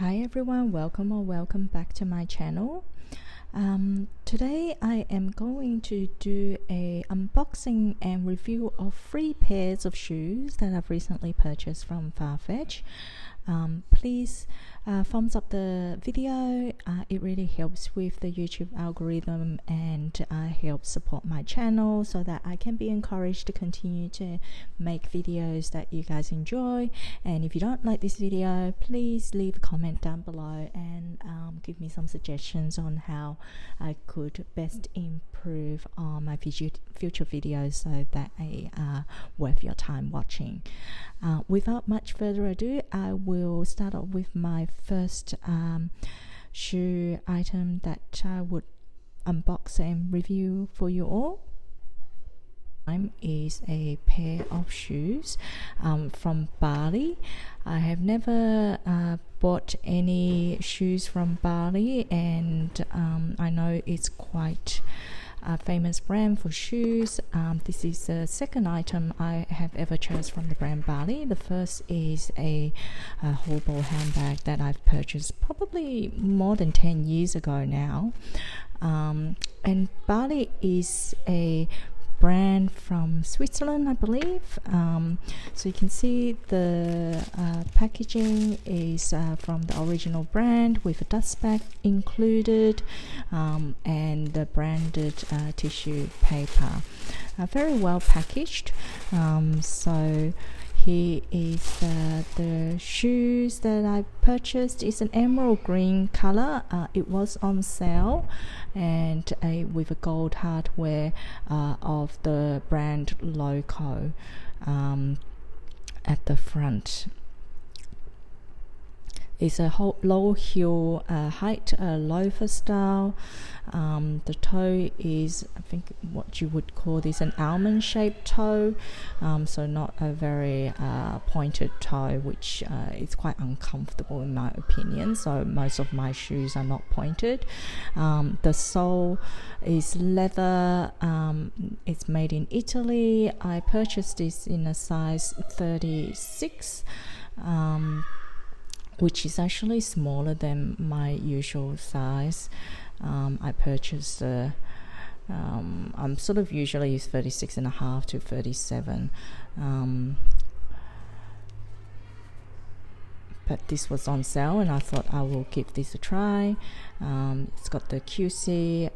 Hi everyone, welcome back to my channel. Today I am going to do a unboxing and review of 3 pairs of shoes that I've recently purchased from Farfetch. Please thumbs up the video. It really helps with the YouTube algorithm and helps support my channel so that I can be encouraged to continue to make videos that you guys enjoy. And if you don't like this video, please leave a comment down below and give me some suggestions on how I could best improve on my future videos so that they are worth your time watching. Without much further ado, I will start off with my first shoe item that I would unbox and review for you all. Is a pair of shoes from Bally. I have never bought any shoes from Bally, and I know it's quite a famous brand for shoes. This is the second item I have ever chosen from the brand Bally. The first is a hobo handbag that I've purchased probably more than 10 years ago now. And Bally is a brand from Switzerland, I believe. So you can see the packaging is from the original brand with a dust bag included, and the branded tissue paper. Very well packaged. So here is the shoes that I purchased. It's an emerald green color. It was on sale, and with a gold hardware of the brand logo at the front. It's a low heel height, loafer style. The toe is, I think, what you would call this an almond shaped toe, so not a very pointed toe, which is quite uncomfortable in my opinion. So most of my shoes are not pointed. The sole is leather. It's made in Italy. I purchased this in a size 36. Which is actually smaller than my usual size. I purchased I'm sort of usually 36.5 to 37, but this was on sale and I thought I will give this a try. It's got the QC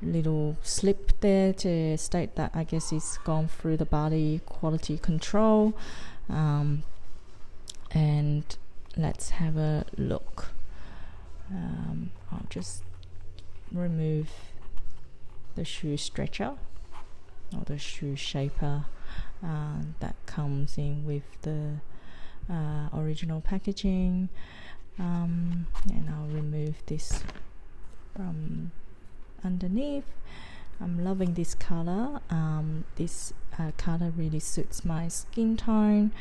little slip there to state that I guess it's gone through the Bally quality control. And let's have a look. I'll just remove the shoe stretcher or the shoe shaper that comes in with the original packaging, and I'll remove this from underneath. I'm loving this color. This color really suits my skin tone.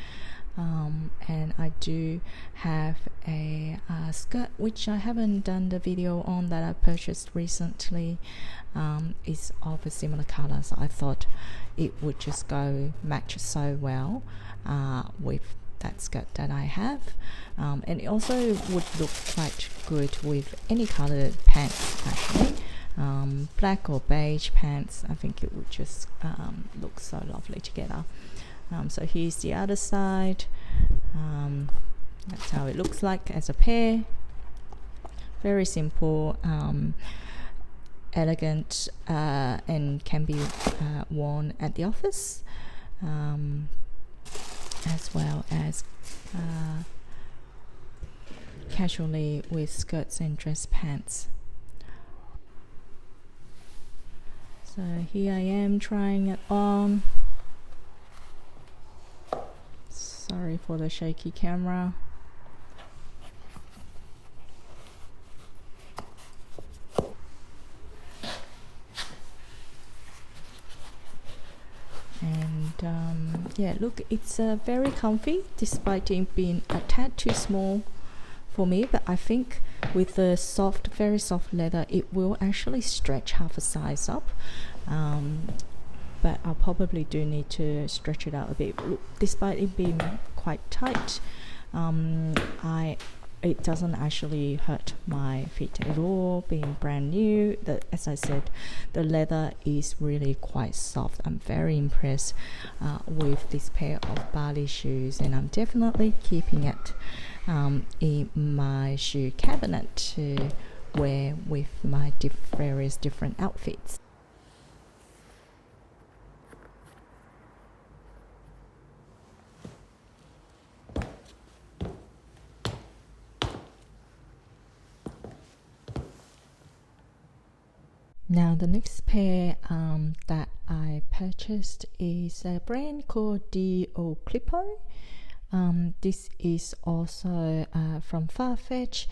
And I do have a skirt which I haven't done the video on that I purchased recently. Is of a similar color, so I thought it would just match so well with that skirt that I have, and it also would look quite good with any colored pants actually. Black or beige pants, I think it would just look so lovely together. So here's the other side. That's how it looks like as a pair. Very simple, elegant, and can be worn at the office, as well as casually with skirts and dress pants. So here I am trying it on. Sorry for the shaky camera. And yeah, look, it's very comfy despite it being a tad too small for me, but I think with the very soft leather, it will actually stretch half a size up. But I'll probably do need to stretch it out a bit. Despite it being quite tight, It doesn't actually hurt my feet at all, being brand new. As I said, the leather is really quite soft. I'm very impressed with this pair of Bally shoes, and I'm definitely keeping it in my shoe cabinet to wear with my various different outfits. Now the next pair that I purchased is a brand called Dee Ocleppo. This is also from Farfetch.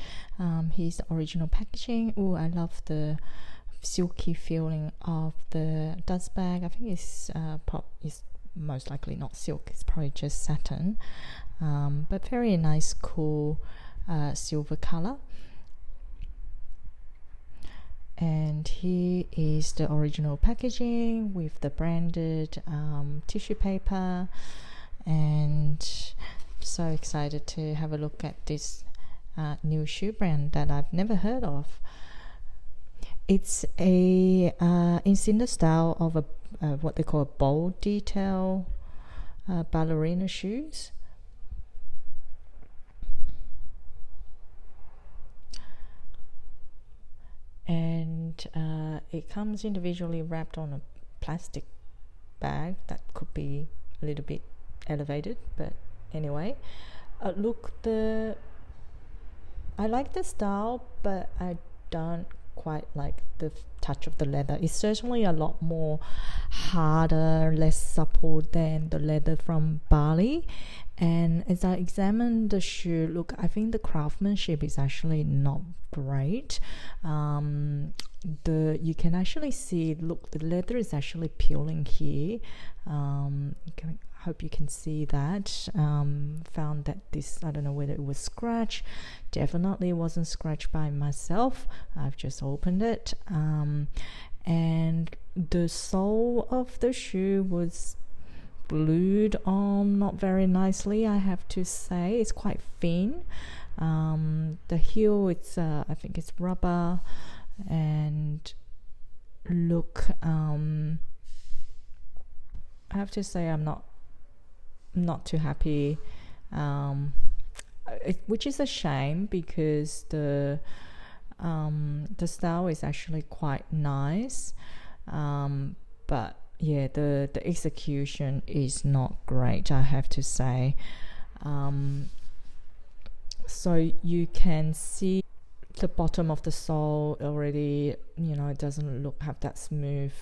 Here's the original packaging. Oh, I love the silky feeling of the dust bag. I think it's most likely not silk. It's probably just satin, but very nice, cool silver color. And here is the original packaging with the branded tissue paper, and so excited to have a look at this new shoe brand that I've never heard of. It's in the style of a what they call a bold detail ballerina shoes. And it comes individually wrapped on a plastic bag that could be a little bit elevated, but anyway, look, I like the style, but I don't quite like the touch of the leather. It's certainly a lot more harder, less supple than the leather from Bally. And as I examine the shoe, look, I think the craftsmanship is actually not great. You can actually see, look, the leather is actually peeling here. Hope you can see that. Found that this, I don't know whether it was scratched. Definitely wasn't scratched by myself. I've just opened it. And the sole of the shoe was glued on not very nicely, I have to say. It's quite thin. The heel, it's I think it's rubber, and look, I have to say I'm not too happy, which is a shame, because the style is actually quite nice, but yeah, the execution is not great, I have to say. So you can see the bottom of the sole already, it doesn't have that smooth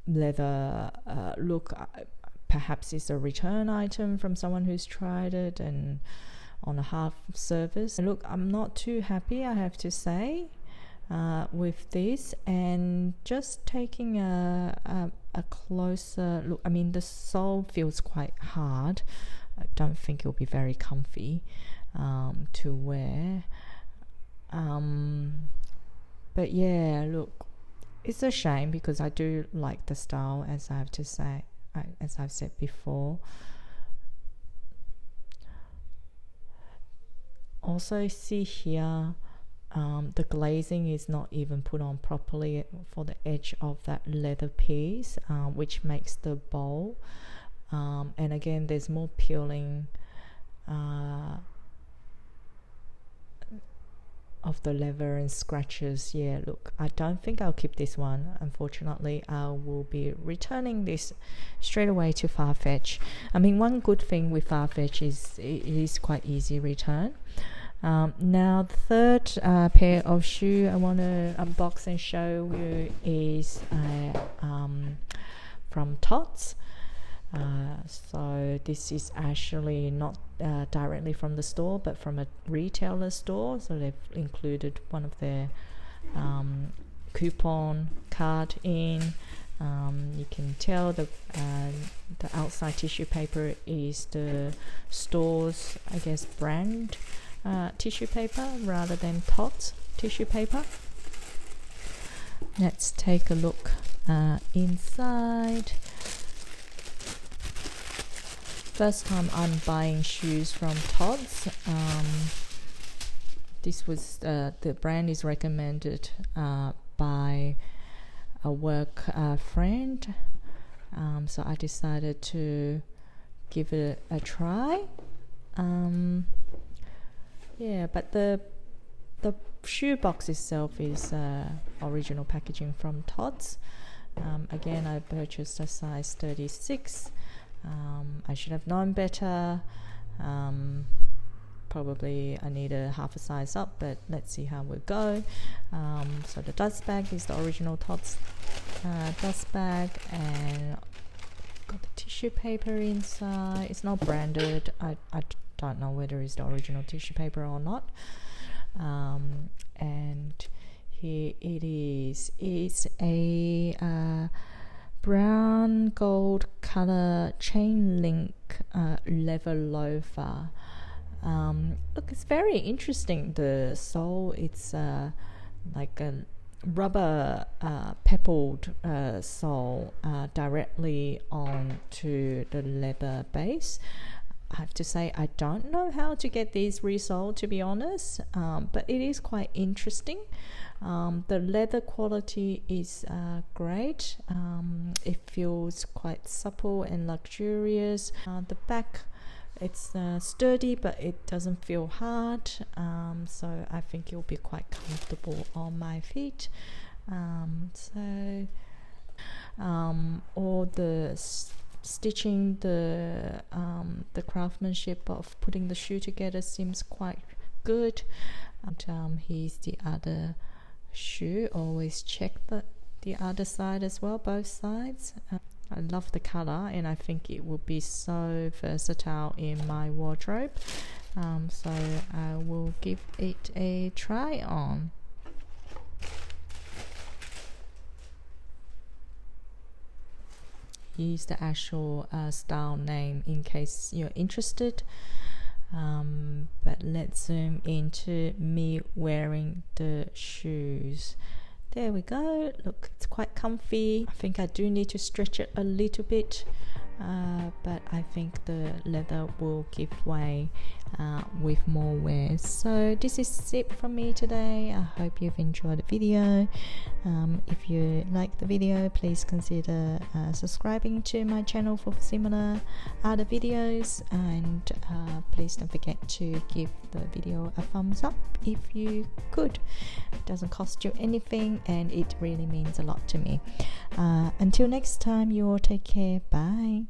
leather look. Perhaps it's a return item from someone who's tried it and on a half service. Look, I'm not too happy, I have to say, with this. And just taking a closer look, I mean, the sole feels quite hard. I don't think it'll be very comfy to wear. But yeah, look, it's a shame, because I do like the style, as I have to say, as I've said before. Also see here, the glazing is not even put on properly for the edge of that leather piece, which makes the bowl. And again, there's more peeling of the leather and scratches. Yeah, look, I don't think I'll keep this one. Unfortunately, I will be returning this straight away to Farfetch. I mean, one good thing with Farfetch is it is quite easy return. Now the third pair of shoe I want to unbox and show you is from Tods. So this is actually not directly from the store, but from a retailer store. So they've included one of their coupon card in. You can tell the outside tissue paper is the store's, I guess, brand tissue paper rather than Tods tissue paper. Let's take a look inside. first time I'm buying shoes from Tods. This was the brand is recommended by a work friend, so I decided to give it a try. Yeah, but the shoe box itself is original packaging from Tods. Again, I purchased a size 36. I should have known better. Probably I need a half a size up, but let's see how we go. So the dust bag is the original Tods dust bag, and got the tissue paper inside. It's not branded. I don't know whether it's the original tissue paper or not. And here it is. It's a brown gold color chain link leather loafer. Look, it's very interesting. The sole, it's like a rubber pebbled sole directly onto the leather base. I have to say, I don't know how to get these resoled, to be honest, but it is quite interesting. The leather quality is great. It feels quite supple and luxurious. The back, it's sturdy, but it doesn't feel hard, so I think it'll be quite comfortable on my feet. All the stitching, the craftsmanship of putting the shoe together seems quite good. And here's the other shoe. Always check the other side as well, both sides. I love the color, and I think it will be so versatile in my wardrobe. So I will give it a try on. Use the actual style name in case you're interested. But let's zoom into me wearing the shoes. There we go. Look, it's quite comfy. I think I do need to stretch it a little bit, but I think the leather will give way with more wear. So this is it from me today. I hope you've enjoyed the video. If you like the video, please consider subscribing to my channel for similar other videos, and please don't forget to give the video a thumbs up if you could. It doesn't cost you anything, and it really means a lot to me. Until next time, you all take care. Bye.